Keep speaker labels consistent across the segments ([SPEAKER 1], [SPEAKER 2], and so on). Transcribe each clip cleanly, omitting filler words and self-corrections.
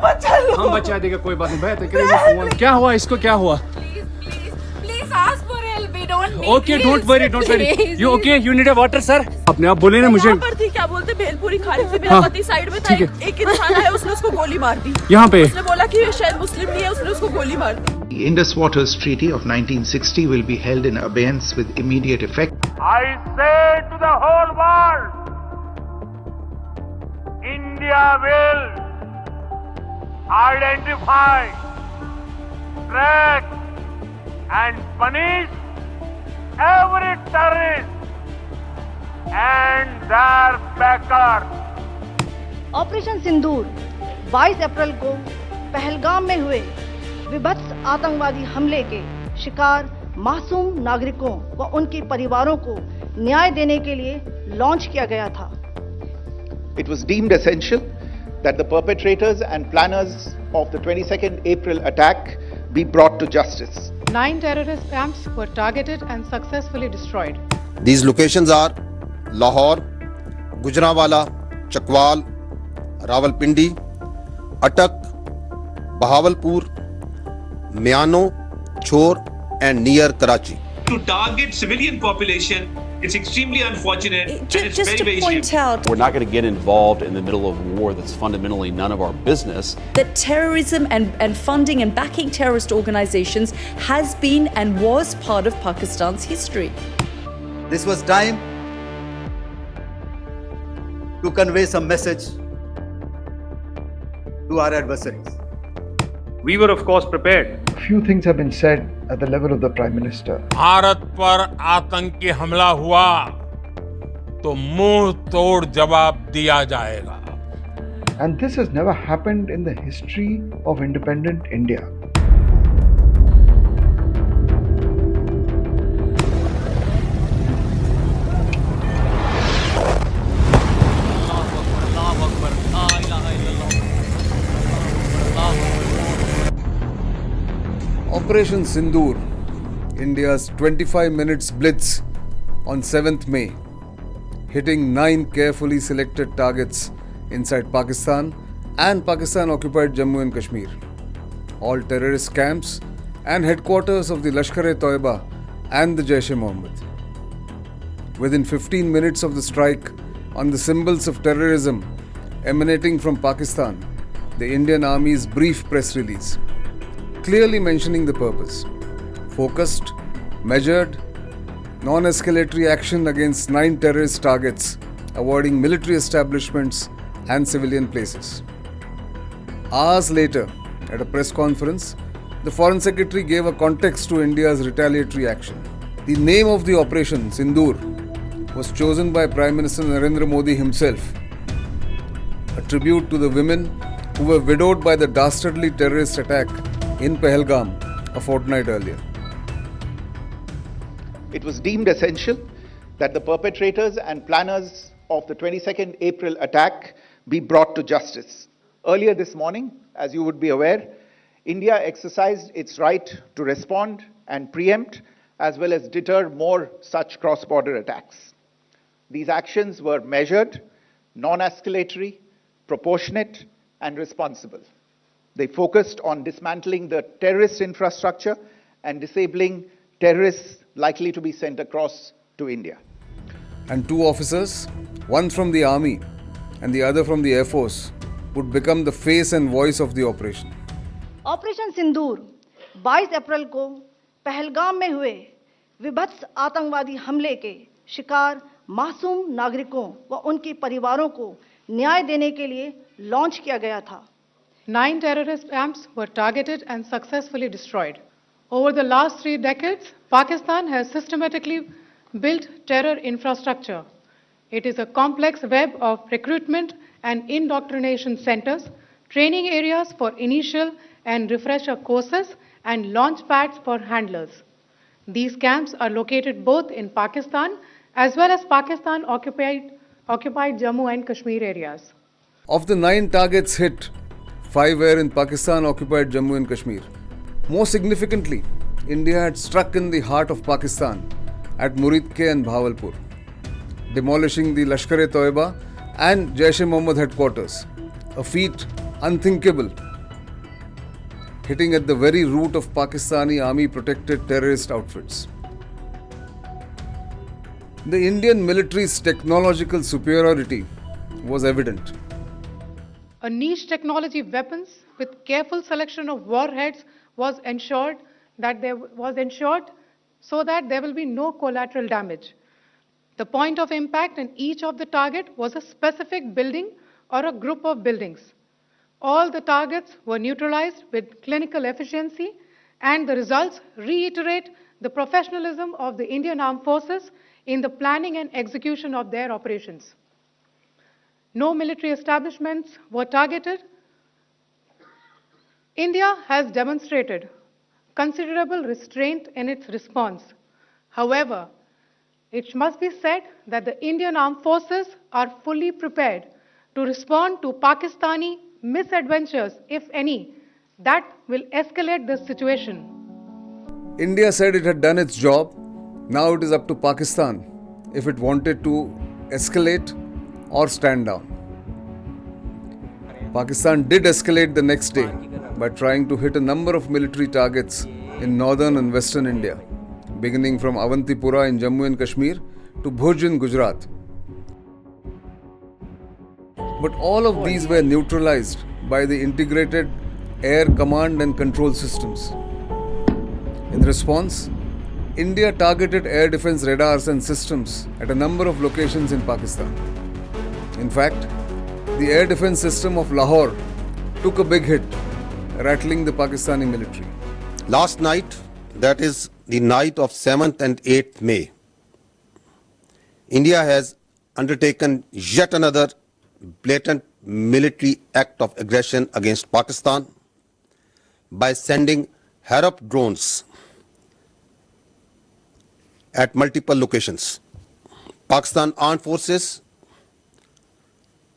[SPEAKER 1] बचा लो।
[SPEAKER 2] हम बचा देगा, कोई बात नहीं। भैया क्या हुआ इसको, क्या हुआ?
[SPEAKER 1] Please ask for help. We don't need
[SPEAKER 2] okay, don't worry, don't worry.
[SPEAKER 1] Please.
[SPEAKER 2] You okay? You need a water sir? अपने आप बोले ना मुझे।
[SPEAKER 1] यहाँ पर थी, क्या बोलते, भेलपुरी खा रही थी, मेरा पति साइड में था, एक इंसान है, उसने उसको गोली मार दी।
[SPEAKER 2] यहाँ पे
[SPEAKER 1] उसने बोला कि ये शायद मुस्लिम नहीं है, उसने उसको गोली मार दी।
[SPEAKER 3] The Indus Waters Treaty of 1960 will be held in abeyance with immediate effect.
[SPEAKER 4] I say to the whole world, India will identify, track and punish every terrorist and their backers.
[SPEAKER 5] Operation Sindoor 22 April को पहलगाम में हुए विभत्स आतंकवादी हमले के शिकार मासूम नागरिकों व उनके परिवारों को न्याय देने के लिए लॉन्च किया गया था।
[SPEAKER 3] It was deemed essential that the perpetrators and planners of the 22nd April attack be brought to justice.
[SPEAKER 6] 9 terrorist camps were targeted and successfully destroyed.
[SPEAKER 7] These locations are Lahore, Gujranwala, Chakwal, Rawalpindi, Attak, Bahawalpur, Miano, Chor and near Karachi.
[SPEAKER 8] To target civilian population, it's extremely unfortunate and it's
[SPEAKER 9] Just
[SPEAKER 8] very,
[SPEAKER 9] to
[SPEAKER 8] very
[SPEAKER 9] point
[SPEAKER 8] shameful.
[SPEAKER 9] out
[SPEAKER 10] We're not going to get involved in the middle of a war that's fundamentally none of our business.
[SPEAKER 9] that terrorism and funding and backing terrorist organizations has been and was part of Pakistan's history.
[SPEAKER 11] This was time to convey some message to our adversaries.
[SPEAKER 4] We were of course prepared.
[SPEAKER 12] A few things have been said at the level of the Prime Minister.
[SPEAKER 4] Bharat पर आतंकी हमला हुआ तो मुंह तोड़ जवाब दिया जाएगा।
[SPEAKER 12] And this has never happened in the history of independent India.
[SPEAKER 13] Operation Sindoor, India's 25 minutes blitz on 7th May, hitting 9 carefully selected targets inside Pakistan and Pakistan-occupied Jammu and Kashmir, all terrorist camps and headquarters of the Lashkar-e-Toiba and the Jaish-e-Mohammed. Within 15 minutes of the strike on the symbols of terrorism emanating from Pakistan, the Indian Army's brief press release, clearly mentioning the purpose: focused, measured, non-escalatory action against 9 terrorist targets, avoiding military establishments and civilian places. Hours later, at a press conference, the Foreign Secretary gave a context to India's retaliatory action. The name of the operation, Sindoor, was chosen by Prime Minister Narendra Modi himself, a tribute to the women who were widowed by the dastardly terrorist attack in Pahalgam a fortnight earlier.
[SPEAKER 3] It was deemed essential that the perpetrators and planners of the 22nd April attack be brought to justice. Earlier this morning, as you would be aware, India exercised its right to respond and preempt as well as deter more such cross-border attacks. These actions were measured, non-escalatory, proportionate, and responsible. They focused on dismantling the terrorist infrastructure and disabling terrorists likely to be sent across to India.
[SPEAKER 13] And 2 officers, one from the army and the other from the Air Force, would become the face and voice of the operation.
[SPEAKER 5] Operation Sindoor 22 April को पहलगाम में हुए विभत्स आतंकवादी हमले के शिकार मासूम नागरिकों व उनके परिवारों को न्याय देने के लिए लॉन्च किया गया था।
[SPEAKER 6] 9 terrorist camps were targeted and successfully destroyed. Over the last 3 decades, Pakistan has systematically built terror infrastructure. It is a complex web of recruitment and indoctrination centers, training areas for initial and refresher courses, and launch pads for handlers. These camps are located both in Pakistan as well as Pakistan-occupied Jammu and Kashmir areas.
[SPEAKER 13] Of the 9 targets hit, 5 were in Pakistan-occupied Jammu and Kashmir. More significantly, India had struck in the heart of Pakistan at Muridke and Bahawalpur, demolishing the Lashkar-e-Toiba and Jaish-e-Mohammed headquarters, a feat unthinkable hitting at the very root of Pakistani army-protected terrorist outfits. The Indian military's technological superiority was evident.
[SPEAKER 6] A niche technology weapons with careful selection of warheads was ensured so that there will be no collateral damage. The point of impact in each of the target was a specific building or a group of buildings. All the targets were neutralized with clinical efficiency, and the results reiterate the professionalism of the Indian Armed Forces in the planning and execution of their operations. No military establishments were targeted. India has demonstrated considerable restraint in its response. However, it must be said that the Indian Armed Forces are fully prepared to respond to Pakistani misadventures, if any, that will escalate this situation.
[SPEAKER 13] India said it had done its job. Now it is up to Pakistan if it wanted to escalate or stand down. Pakistan did escalate the next day by trying to hit a number of military targets in northern and western India, beginning from Avantipura in Jammu and Kashmir to Bhuj in Gujarat. But all of these were neutralized by the integrated air command and control systems. In response, India targeted air defense radars and systems at a number of locations in Pakistan. In fact, the air defense system of Lahore took a big hit, rattling the Pakistani military.
[SPEAKER 7] Last night, that is the night of 7th and 8th May, India has undertaken yet another blatant military act of aggression against Pakistan by sending Harap drones at multiple locations. Pakistan Armed Forces,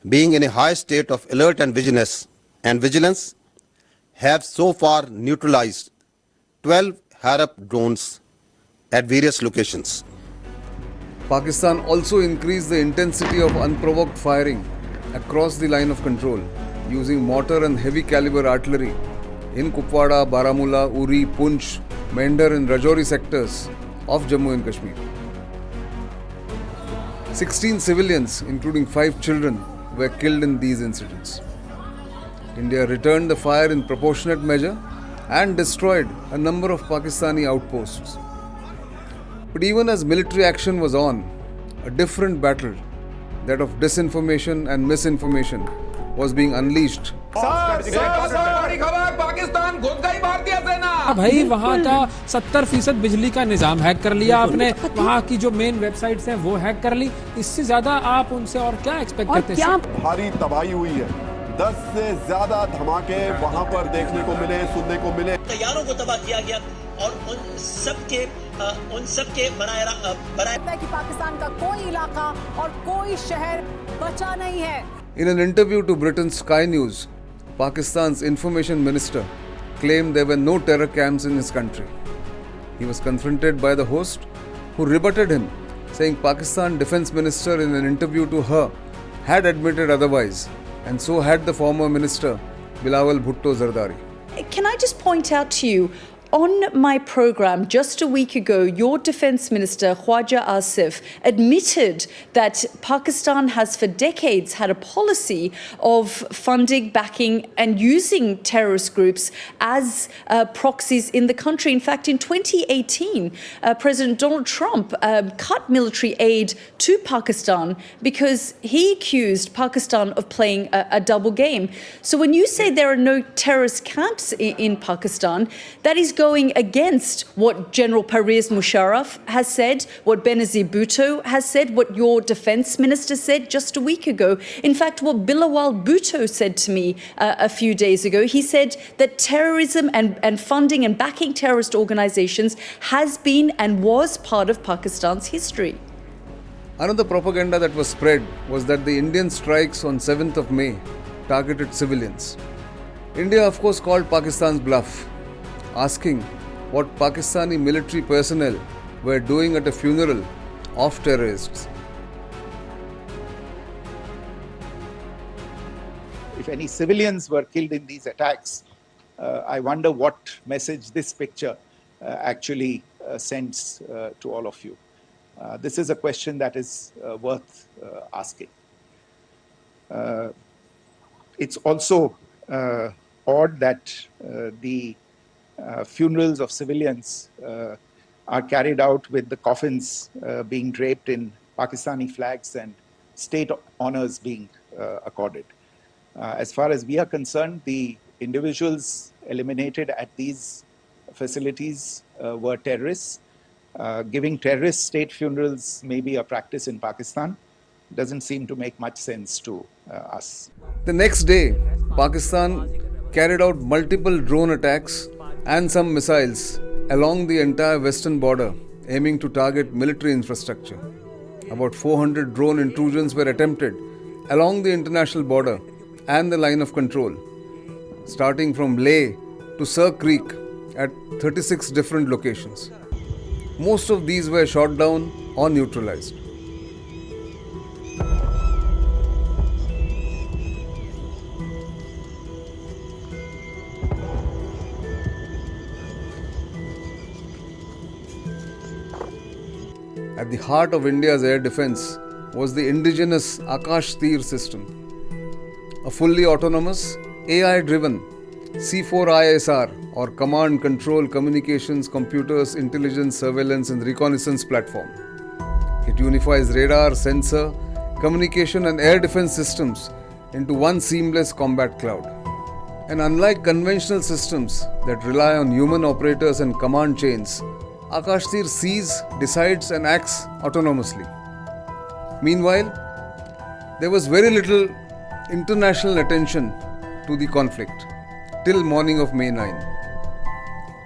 [SPEAKER 7] being in a high state of alert and vigilance, have so far neutralized 12 Harap drones at various locations.
[SPEAKER 13] Pakistan also increased the intensity of unprovoked firing across the line of control using mortar and heavy caliber artillery in Kupwara, Baramulla, Uri, Poonch, Mender and Rajouri sectors of Jammu and Kashmir. 16 civilians, including 5 children, were killed in these incidents. India returned the fire in proportionate measure and destroyed a number of Pakistani outposts. But even as military action was on, a different battle, that of disinformation and misinformation, was being unleashed.
[SPEAKER 14] भाई वहाँ का 70% बिजली का निजाम hack कर लिया आपने, वहाँ की जो मेन वेबसाइट्स हैं वो हैक कर ली। इससे ज्यादा आप उनसे और क्या एक्सपेक्ट करते हैं?
[SPEAKER 15] भारी तबाही हुई है, 10 से ज्यादा धमाके वहाँ पर देखने को मिले, सुनने को मिले।
[SPEAKER 16] तैयारों को तबाह किया गया और उन सबके बनाया कि पाकिस्तान का कोई इलाका और कोई शहर बचा नहीं है।
[SPEAKER 13] In an interview to Britain's Sky News, Pakistan's information minister claimed there were no terror camps in his country. He was confronted by the host, who rebutted him, saying Pakistan Defence Minister in an interview to her had admitted otherwise, and so had the former minister Bilawal Bhutto Zardari.
[SPEAKER 9] Can I just point out to you, on my program just a week ago, your Defence Minister, Khwaja Asif, admitted that Pakistan has for decades had a policy of funding, backing and using terrorist groups as proxies in the country. In fact, in 2018, President Donald Trump cut military aid to Pakistan because he accused Pakistan of playing a double game. So when you say there are no terrorist camps in Pakistan, that is going against what General Pervez Musharraf has said, what Benazir Bhutto has said, what your defence minister said just a week ago. In fact, what Bilawal Bhutto said to me a few days ago, he said that terrorism and funding and backing terrorist organisations has been and was part of Pakistan's history.
[SPEAKER 13] Another propaganda that was spread was that the Indian strikes on 7th of May targeted civilians. India, of course, called Pakistan's bluff, asking what Pakistani military personnel were doing at a funeral of terrorists.
[SPEAKER 3] If any civilians were killed in these attacks, I wonder what message this picture actually sends to all of you. This is a question that is worth asking. It's also odd that the funerals of civilians are carried out with the coffins being draped in Pakistani flags and state honors being accorded. As far as we are concerned, the individuals eliminated at these facilities were terrorists. Giving terrorist state funerals may be a practice in Pakistan. Doesn't seem to make much sense to us.
[SPEAKER 13] The next day, Pakistan carried out multiple drone attacks and some missiles along the entire western border, aiming to target military infrastructure. About 400 drone intrusions were attempted along the international border and the line of control, starting from Leh to Sir Creek at 36 different locations. Most of these were shot down or neutralized. At the heart of India's air defense was the indigenous Akash Tir system, a fully autonomous, AI-driven C4ISR or Command, Control, Communications, Computers, Intelligence, Surveillance and Reconnaissance platform. It unifies radar, sensor, communication and air defense systems into one seamless combat cloud. And unlike conventional systems that rely on human operators and command chains, Akash Tir sees, decides and acts autonomously. Meanwhile, there was very little international attention to the conflict till morning of May 9.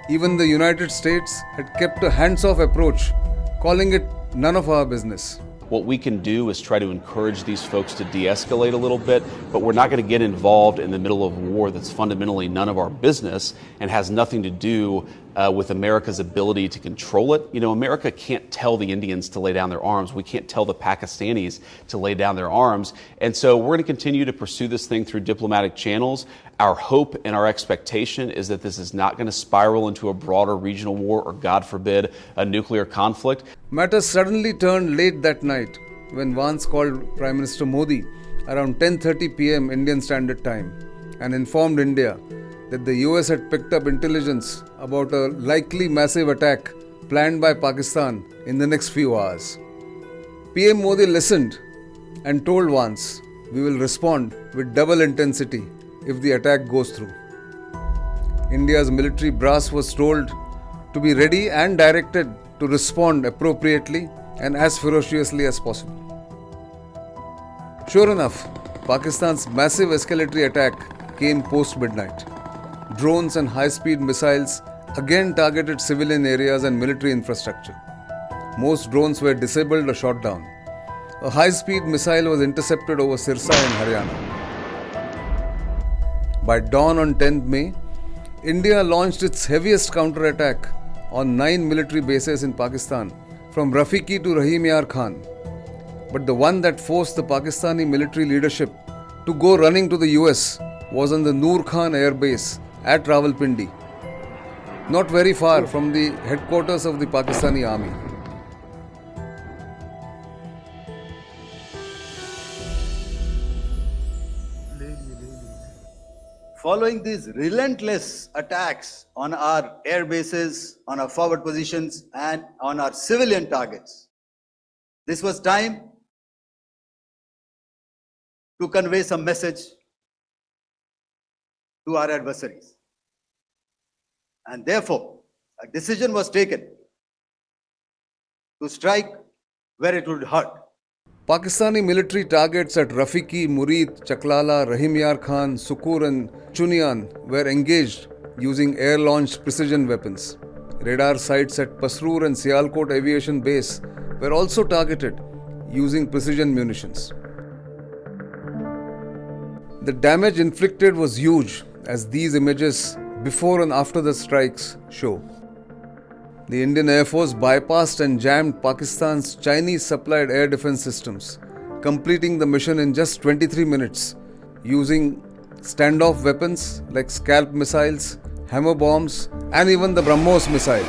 [SPEAKER 13] Even the United States had kept a hands-off approach, calling it none of our business.
[SPEAKER 10] What we can do is try to encourage these folks to de-escalate a little bit, but we're not going to get involved in the middle of a war that's fundamentally none of our business and has nothing to do with America's ability to control it. You know, America can't tell the Indians to lay down their arms. We can't tell the Pakistanis to lay down their arms. And so we're going to continue to pursue this thing through diplomatic channels. Our hope and our expectation is that this is not going to spiral into a broader regional war or, God forbid, a nuclear conflict.
[SPEAKER 13] Matters suddenly turned late that night when Vance called Prime Minister Modi around 10:30 p.m. Indian Standard Time and informed India that the US had picked up intelligence about a likely massive attack planned by Pakistan in the next few hours. PM Modi listened and told Vance, "We will respond with double intensity if the attack goes through." India's military brass was told to be ready and directed to respond appropriately and as ferociously as possible. Sure enough, Pakistan's massive escalatory attack came post-midnight. Drones and high-speed missiles again targeted civilian areas and military infrastructure. Most drones were disabled or shot down. A high-speed missile was intercepted over Sirsa in Haryana. By dawn on 10th May, India launched its heaviest counterattack on 9 military bases in Pakistan, from Rafiki to Rahim Yar Khan. But the one that forced the Pakistani military leadership to go running to the US was on the Noor Khan Air Base at Rawalpindi, not very far from the headquarters of the Pakistani army.
[SPEAKER 11] Following these relentless attacks on our air bases, on our forward positions, and on our civilian targets, this was time to convey some message to our adversaries. And therefore, a decision was taken to strike where it would hurt.
[SPEAKER 13] Pakistani military targets at Rafiki, Murid, Chaklala, Rahim Yar Khan, Sukur and Chunian were engaged using air-launched precision weapons. Radar sites at Pasroor and Sialkot Aviation Base were also targeted using precision munitions. The damage inflicted was huge, as these images before and after the strikes show. The Indian Air Force bypassed and jammed Pakistan's Chinese-supplied air defense systems, completing the mission in just 23 minutes, using standoff weapons like scalp missiles, hammer bombs, and even the BrahMos missile,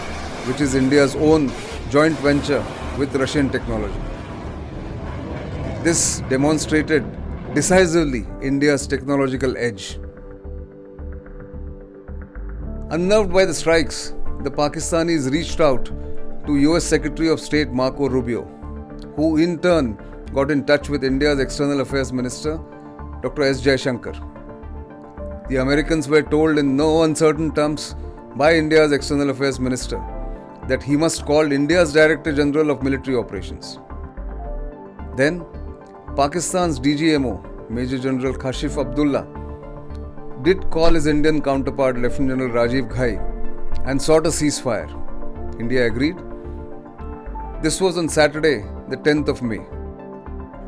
[SPEAKER 13] which is India's own joint venture with Russian technology. This demonstrated decisively India's technological edge. Unnerved by the strikes, the Pakistanis reached out to US Secretary of State Marco Rubio, who in turn got in touch with India's External Affairs Minister, Dr. S. Jaishankar. The Americans were told in no uncertain terms by India's External Affairs Minister that he must call India's Director General of Military Operations. Then, Pakistan's DGMO, Major General Kashif Abdullah, did call his Indian counterpart Lieutenant General Rajiv Ghai and sought a ceasefire. India agreed. This was on Saturday, the 10th of May.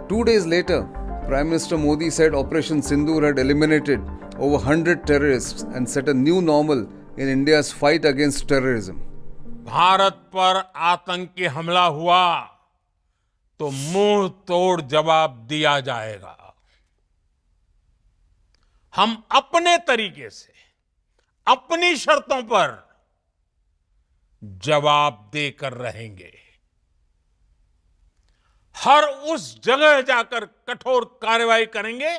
[SPEAKER 13] 2 days later, Prime Minister Modi said Operation Sindoor had eliminated over 100 terrorists and set a new normal in India's fight against terrorism.
[SPEAKER 4] Bharat पर आतंकी हमला हुआ तो मुंह तोड़ जवाब दिया जाएगा। हम अपने तरीके से, अपनी शर्तों पर जवाब देकर रहेंगे। हर उस जगह जाकर कठोर कार्रवाई करेंगे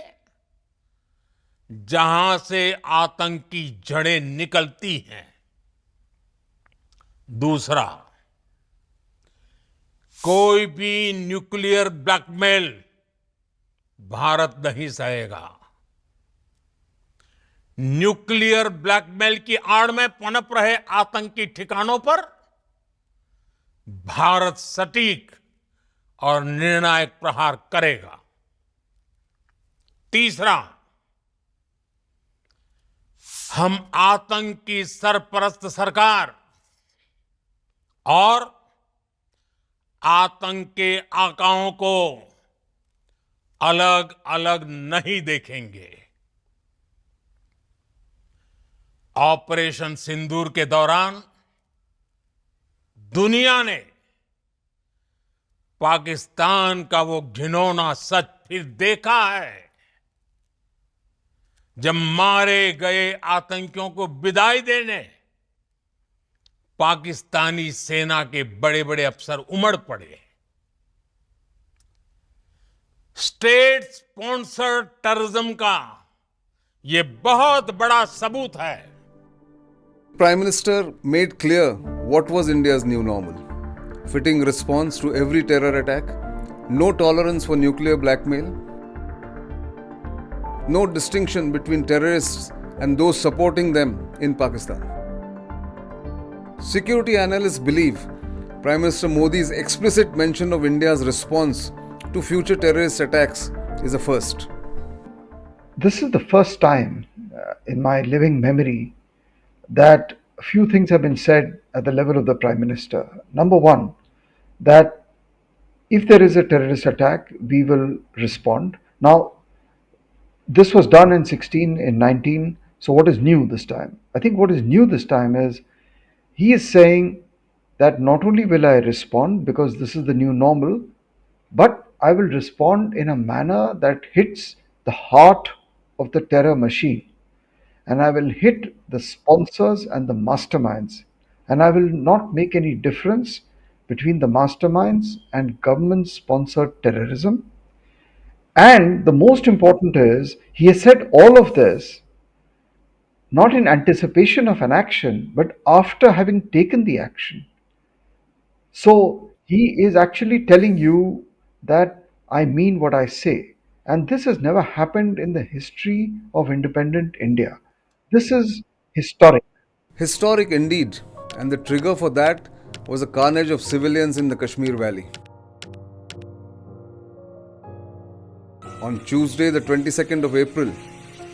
[SPEAKER 4] जहां से आतंकी जड़ें निकलती हैं। दूसरा, कोई भी न्यूक्लियर ब्लैकमेल भारत नहीं सहेगा। न्यूक्लियर ब्लैकमेल की आड़ में पनप रहे आतंकी ठिकानों पर भारत सटीक और निर्णायक प्रहार करेगा। तीसरा, हम आतंक की सरपरस्त सरकार और आतंक के आकाओं को अलग अलग नहीं देखेंगे। ऑपरेशन सिंदूर के दौरान दुनिया ने पाकिस्तान का वो घिनौना सच फिर देखा है, जब मारे गए आतंकियों को विदाई देने पाकिस्तानी सेना के बड़े बड़े अफसर उमड़ पड़े। स्टेट स्पॉन्सर्ड टेररिज्म का ये बहुत बड़ा सबूत है।
[SPEAKER 13] Prime Minister made clear what was India's new normal. Fitting response to every terror attack, no tolerance for nuclear blackmail, no distinction between terrorists and those supporting them in Pakistan. Security analysts believe Prime Minister Modi's explicit mention of India's response to future terrorist attacks is a first.
[SPEAKER 12] This is the first time in my living memory that a few things have been said at the level of the Prime Minister. Number one, that if there is a terrorist attack, we will respond. Now, this was done in 16, in 19, so what is new this time? I think what is new this time is he is saying that not only will I respond because this is the new normal, but I will respond in a manner that hits the heart of the terror machine. And I will hit the sponsors and the masterminds. And I will not make any difference between the masterminds and government-sponsored terrorism. And the most important is, he has said all of this not in anticipation of an action, but after having taken the action. So he is actually telling you that I mean what I say. And this has never happened in the history of independent India. This is historic.
[SPEAKER 13] Historic indeed. And the trigger for that was the carnage of civilians in the Kashmir Valley. On Tuesday, the 22nd of April,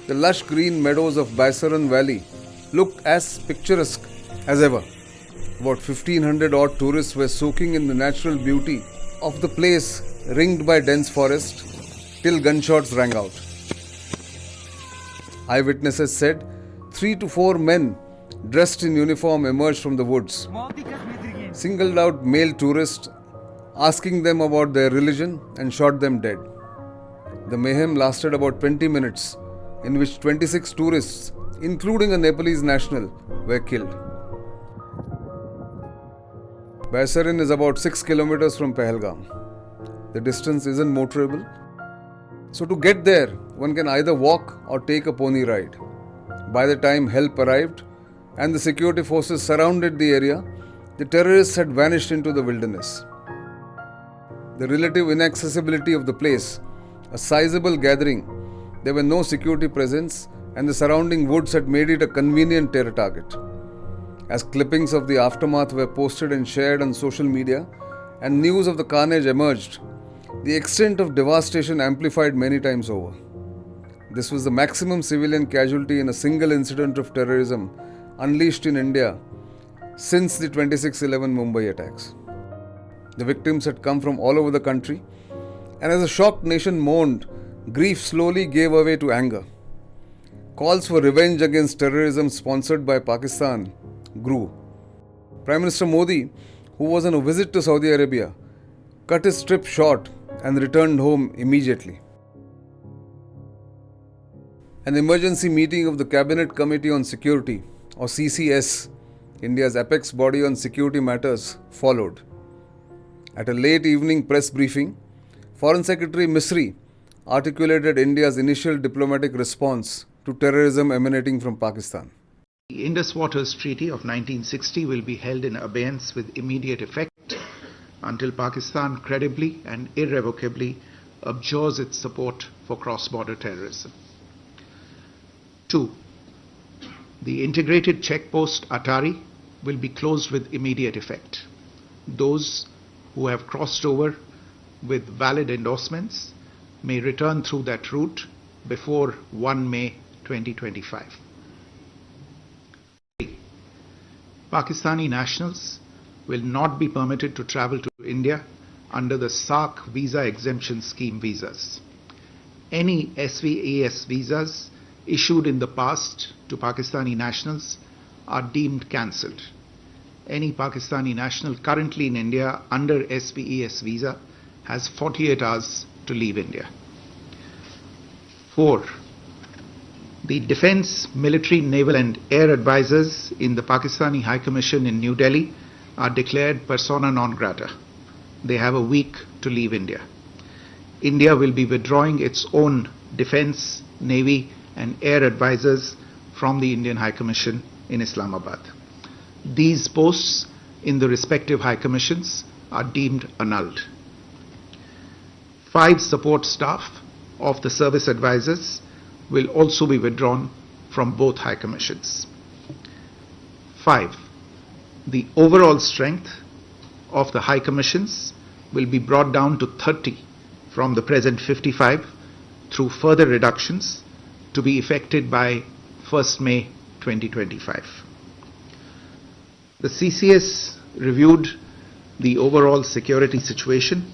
[SPEAKER 13] the lush green meadows of Baisaran Valley looked as picturesque as ever. About 1,500 odd tourists were soaking in the natural beauty of the place ringed by dense forest till gunshots rang out. Eyewitnesses said 3 to 4 men dressed in uniform emerged from the woods, singled out male tourists, asking them about their religion and shot them dead. The mayhem lasted about 20 minutes in which 26 tourists, including a Nepalese national, were killed. Baisarin is about 6 kilometers from Pahalgam. The distance isn't motorable. So to get there, one can either walk or take a pony ride. By the time help arrived and the security forces surrounded the area, the terrorists had vanished into the wilderness. The relative inaccessibility of the place, a sizable gathering, there were no security presence, and the surrounding woods had made it a convenient terror target. As clippings of the aftermath were posted and shared on social media, and news of the carnage emerged, the extent of devastation amplified many times over. This was the maximum civilian casualty in a single incident of terrorism unleashed in India since the 26/11 Mumbai attacks. The victims had come from all over the country, and as a shocked nation mourned, grief slowly gave way to anger. Calls for revenge against terrorism sponsored by Pakistan grew. Prime Minister Modi, who was on a visit to Saudi Arabia, cut his trip short and returned home immediately. An emergency meeting of the Cabinet Committee on Security, or CCS, India's apex body on security matters, followed. At a late evening press briefing, Foreign Secretary Misri articulated India's initial diplomatic response to terrorism emanating from Pakistan.
[SPEAKER 3] The Indus Waters Treaty of 1960 will be held in abeyance with immediate effect until Pakistan credibly and irrevocably abjures its support for cross-border terrorism. 2. The integrated checkpost Atari will be closed with immediate effect. Those who have crossed over with valid endorsements may return through that route before 1 May 2025. 3. Pakistani nationals will not be permitted to travel to India under the SAARC visa exemption scheme visas. Any SVES visas issued in the past to Pakistani nationals are deemed cancelled. Any Pakistani national currently in India under SVES visa has 48 hours to leave India. 4. The Defence, Military, Naval and Air Advisors in the Pakistani High Commission in New Delhi are declared persona non grata. They have a week to leave India. India will be withdrawing its own Defence, Navy and Air Advisors from the Indian High Commission in Islamabad. These posts in the respective High Commissions are deemed annulled. 5 support staff of the service advisors will also be withdrawn from both High Commissions. 5. The overall strength of the High Commissions will be brought down to 30 from the present 55 through further reductions to be effected by 1st May 2025. The CCS reviewed the overall security situation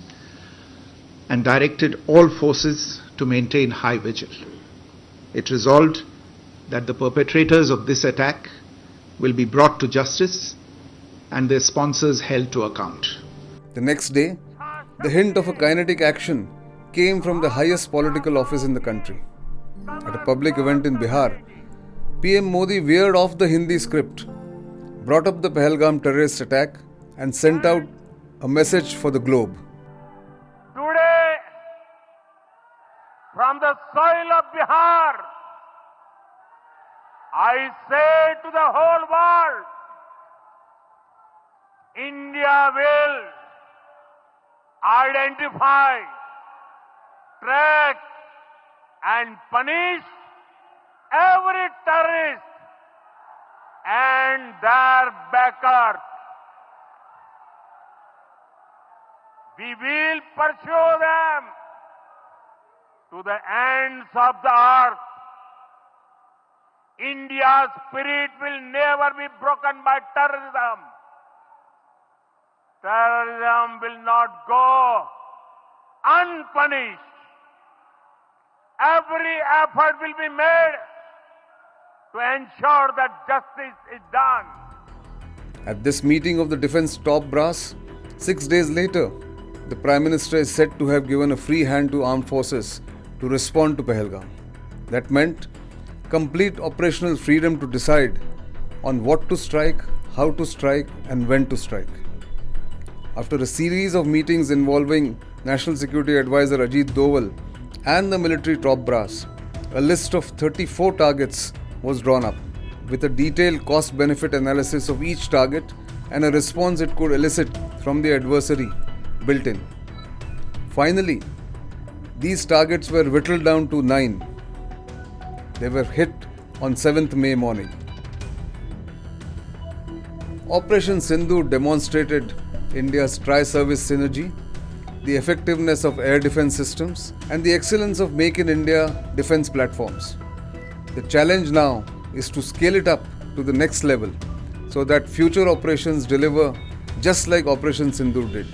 [SPEAKER 3] and directed all forces to maintain high vigil. It resolved that the perpetrators of this attack will be brought to justice and their sponsors held to account.
[SPEAKER 13] The next day, the hint of a kinetic action came from the highest political office in the country. At a public event in Bihar, PM Modi veered off the Hindi script, brought up the Pahalgam terrorist attack and sent out a message for the globe.
[SPEAKER 4] Today, from the soil of Bihar, I say to the whole world, India will identify, track and punish every terrorist and their backers. We will pursue them to the ends of the earth. India's spirit will never be broken by terrorism. Terrorism will not go unpunished. Every effort will be made to ensure that justice is done.
[SPEAKER 13] At this meeting of the defense top brass, 6 days later, the Prime Minister is said to have given a free hand to armed forces to respond to Pahalgam. That meant complete operational freedom to decide on what to strike, how to strike, and when to strike. After a series of meetings involving National Security Advisor Ajit Doval and the military top brass, a list of 34 targets was drawn up, with a detailed cost-benefit analysis of each target and a response it could elicit from the adversary built in. Finally, these targets were whittled down to 9. They were hit on 7th May morning. Operation Sindoor demonstrated India's tri-service synergy, the effectiveness of air defense systems, and the excellence of Make in India defense platforms. The challenge now is to scale it up to the next level so that future operations deliver just like Operation Sindoor did.